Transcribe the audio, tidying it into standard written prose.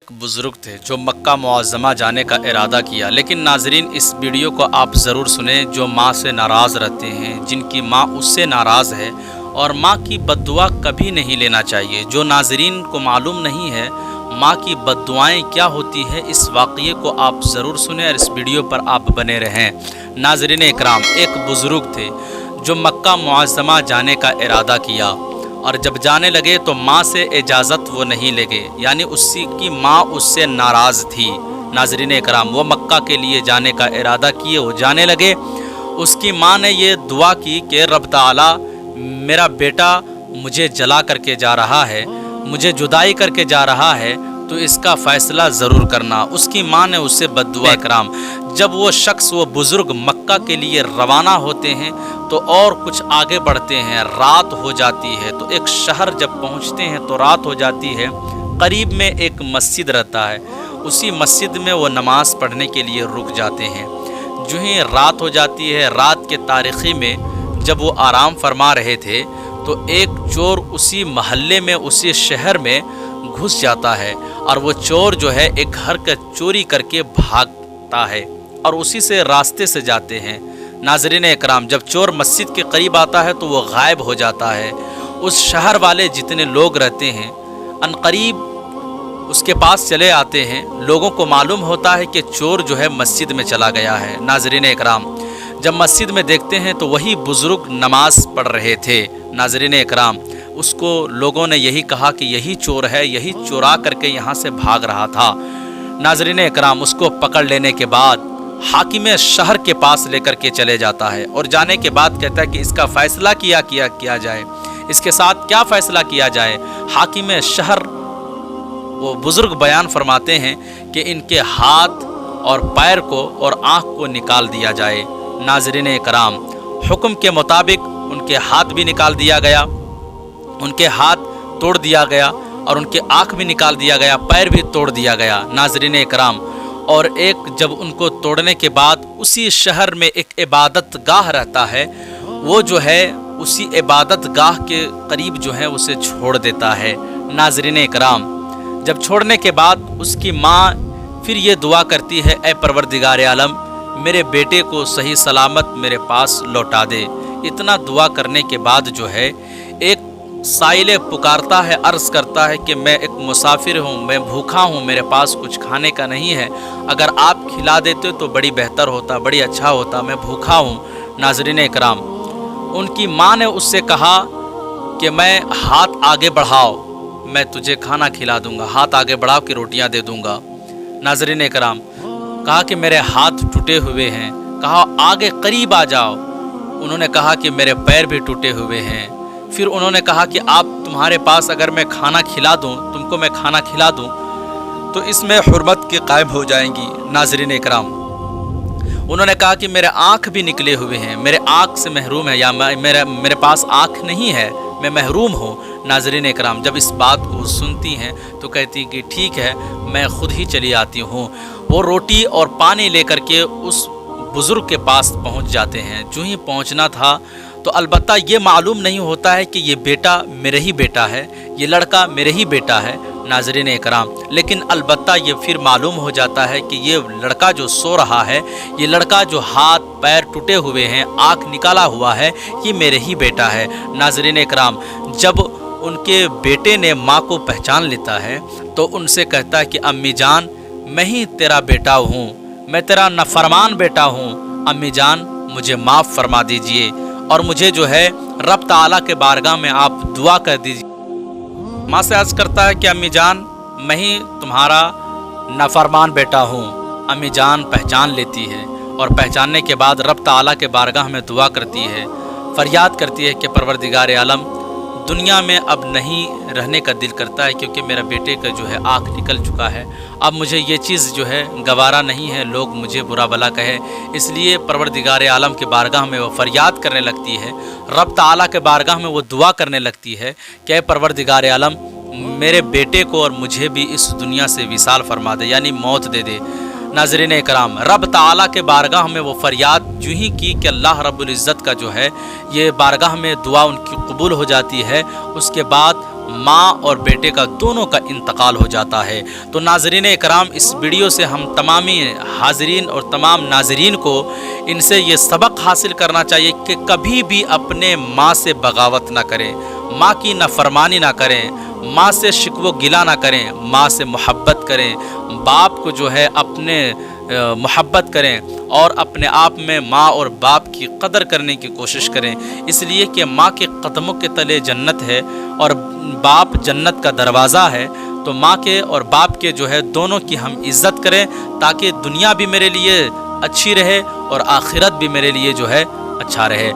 ایک बुज़ुर्ग थे जो मक्का मुअज़्ज़मा जाने का इरादा किया। लेकिन नाज़रीन, इस वीडियो को आप ज़रूर सुनें जो माँ से नाराज़ रहते हैं, जिनकी माँ उससे नाराज़ है, और माँ की बद्दुआ कभी नहीं लेना चाहिए। जो नाज़रीन को मालूम नहीं है माँ की बद्दुआएँ क्या होती है, इस वाक़ये को आप ज़रूर सुनें और इस वीडियो पर आप बने रहें। नाज़रीन इकराम, एक बुज़ुर्ग थे जो मक्का मुअज़्ज़मा जाने का इरादा किया, और जब जाने लगे तो माँ से इजाज़त वो नहीं लगे, यानी उसकी की माँ उससे नाराज़ थी। नाज़रीन इकराम, वो मक्का के लिए जाने का इरादा किए, वो जाने लगे। उसकी माँ ने ये दुआ की कि रब ताला, मेरा बेटा मुझे जला करके जा रहा है, मुझे जुदाई करके जा रहा है, तो इसका फ़ैसला ज़रूर करना। उसकी माँ ने उससे बद्दुआ इकराम। जब वो शख्स, वो बुज़ुर्ग मक्का के लिए रवाना होते हैं तो और कुछ आगे बढ़ते हैं, रात हो जाती है। तो एक शहर जब पहुंचते हैं तो रात हो जाती है। करीब में एक मस्जिद रहता है, उसी मस्जिद में वो नमाज़ पढ़ने के लिए रुक जाते हैं। जो ही रात हो जाती है, रात के तारीख़ी में जब वो आराम फरमा रहे थे तो एक चोर उसी महल्ले में, उसी शहर में घुस जाता है, और वो चोर जो है एक घर का चोरी करके भागता है और उसी से रास्ते से जाते हैं। नाज़रीन इकराम, जब चोर मस्जिद के करीब आता है तो वो गायब हो जाता है। उस शहर वाले जितने लोग रहते हैं अनकरीब उसके पास चले आते हैं। लोगों को मालूम होता है कि चोर जो है मस्जिद में चला गया है। नाज़रीन इकराम, जब मस्जिद में देखते हैं तो वही बुज़ुर्ग नमाज पढ़ रहे थे। नाज़रीन इकराम, उसको लोगों ने यही कहा कि यही चोर है, यही चुरा करके यहाँ से भाग रहा था। नाज़रीन इकराम, उसको पकड़ लेने के बाद हाकिम शहर के पास लेकर के चले जाता है, और जाने के बाद कहता है कि इसका फ़ैसला किया जाए, इसके साथ क्या फ़ैसला किया जाए। हाकिम शहर वो बुज़ुर्ग बयान फरमाते हैं कि इनके हाथ और पैर को और आँख को निकाल दिया जाए। नाज़रीन इकराम, हुक्म के मुताबिक उनके हाथ भी निकाल दिया गया, उनके हाथ तोड़ दिया गया, और उनके आँख भी निकाल दिया गया, पैर भी तोड़ दिया गया। नाज़रीन इकराम, और एक जब उनको तोड़ने के बाद उसी शहर में एक इबादत गाह रहता है, वो जो है उसी इबादत गाह के करीब जो है उसे छोड़ देता है। नाज़रीन इकराम, जब छोड़ने के बाद उसकी माँ फिर ये दुआ करती है, ए परवरदिगार आलम, मेरे बेटे को सही सलामत मेरे पास लौटा दे। इतना दुआ करने के बाद जो है एक साइल पुकारता है, अर्ज़ करता है कि मैं एक मुसाफिर हूँ, मैं भूखा हूँ, मेरे पास कुछ खाने का नहीं है, अगर आप खिला देते तो बड़ी बेहतर होता, बड़ी अच्छा होता, मैं भूखा हूँ। नाज़रीन इकराम, उनकी माँ ने उससे कहा कि मैं हाथ आगे बढ़ाओ, मैं तुझे खाना खिला दूँगा, हाथ आगे बढ़ाओ कि रोटियाँ दे दूँगा। नाज़रीन इकराम, कहा कि मेरे हाथ टूटे हुए हैं, कहा आगे करीब आ जाओ। उन्होंने कहा कि मेरे पैर भी टूटे हुए हैं। फिर उन्होंने कहा कि आप, तुम्हारे पास अगर मैं खाना खिला दूं, तुमको मैं खाना खिला दूं तो इसमें हुर्मत के कायम हो जाएंगी। नाज़रीन इकराम, उन्होंने कहा कि मेरे आँख भी निकले हुए हैं, मेरे आँख से महरूम है, या मेरे पास आँख नहीं है, मैं महरूम हूँ। नाज़रीन इकराम, जब इस बात को सुनती हैं तो कहती कि ठीक है, मैं ख़ुद ही चली आती हूँ। वो रोटी और पानी लेकर के उस बुज़ुर्ग के पास पहुँच जाते हैं। जो ही पहुँचना था तो अलबत्ता ये मालूम नहीं होता है कि ये बेटा मेरे ही बेटा है, ये लड़का मेरे ही बेटा है। नाज़रीन इकराम, लेकिन अलबत्ता ये फिर मालूम हो जाता है कि ये लड़का जो सो रहा है, ये लड़का जो हाथ पैर टूटे हुए हैं, आँख निकाला हुआ है, ये मेरे ही बेटा है। नाज़रीन इकराम, जब उनके बेटे ने माँ को पहचान लेता है तो उनसे कहता है कि अम्मी जान, मैं ही तेरा बेटा हूँ, मैं तेरा नफरमान बेटा हूँ। अम्मी जान, मुझे माफ़ फरमा दीजिए, और मुझे जो है रब ताला के बारगाह में आप दुआ कर दीजिए। माँ से अर्ज़ करता है कि अम्मी जान, मैं ही तुम्हारा नाफरमान बेटा हूँ। अम्मी जान पहचान लेती है, और पहचानने के बाद रब ताला के बारगाह में दुआ करती है, फरियाद करती है कि परवरदिगार आलम, दुनिया में अब नहीं रहने का दिल करता है, क्योंकि मेरा बेटे का जो है आँख निकल चुका है। अब मुझे ये चीज़ जो है गवारा नहीं है, लोग मुझे बुरा भला कहे, इसलिए परवरदिगार आलम के बारगाह में वो फरियाद करने लगती है, रब ताला के बारगाह में वो दुआ करने लगती है कि परवरदिगार आलम, मेरे बेटे को और मुझे भी इस दुनिया से विसाल फरमा दे, यानी मौत दे दे। नाज़रीन इकराम, रब ताला के बारगाह में वो फरियाद यूँ ही की कि अल्लाह रब्बुल इज़्ज़त का जो है ये बारगाह में दुआ उनकी कबूल हो जाती है। उसके बाद ماں اور بیٹے کا دونوں کا انتقال ہو جاتا ہے۔ تو ناظرین اکرام، اس ویڈیو سے ہم تمامی حاضرین اور تمام ناظرین کو ان سے یہ سبق حاصل کرنا چاہیے کہ کبھی بھی اپنے ماں سے بغاوت نہ کریں، ماں کی نافرمانی نہ کریں، ماں سے شکوہ و گلہ نہ کریں، ماں سے محبت کریں، باپ کو جو ہے اپنے محبت کریں اور اپنے آپ میں ماں اور باپ کی قدر کرنے کی کوشش کریں، اس لیے کہ ماں کے قدموں کے تلے جنت ہے اور باپ جنت کا دروازہ ہے۔ تو ماں کے اور باپ کے جو ہے دونوں کی ہم عزت کریں تاکہ دنیا بھی میرے لیے اچھی رہے اور آخرت بھی میرے لیے جو ہے اچھا رہے۔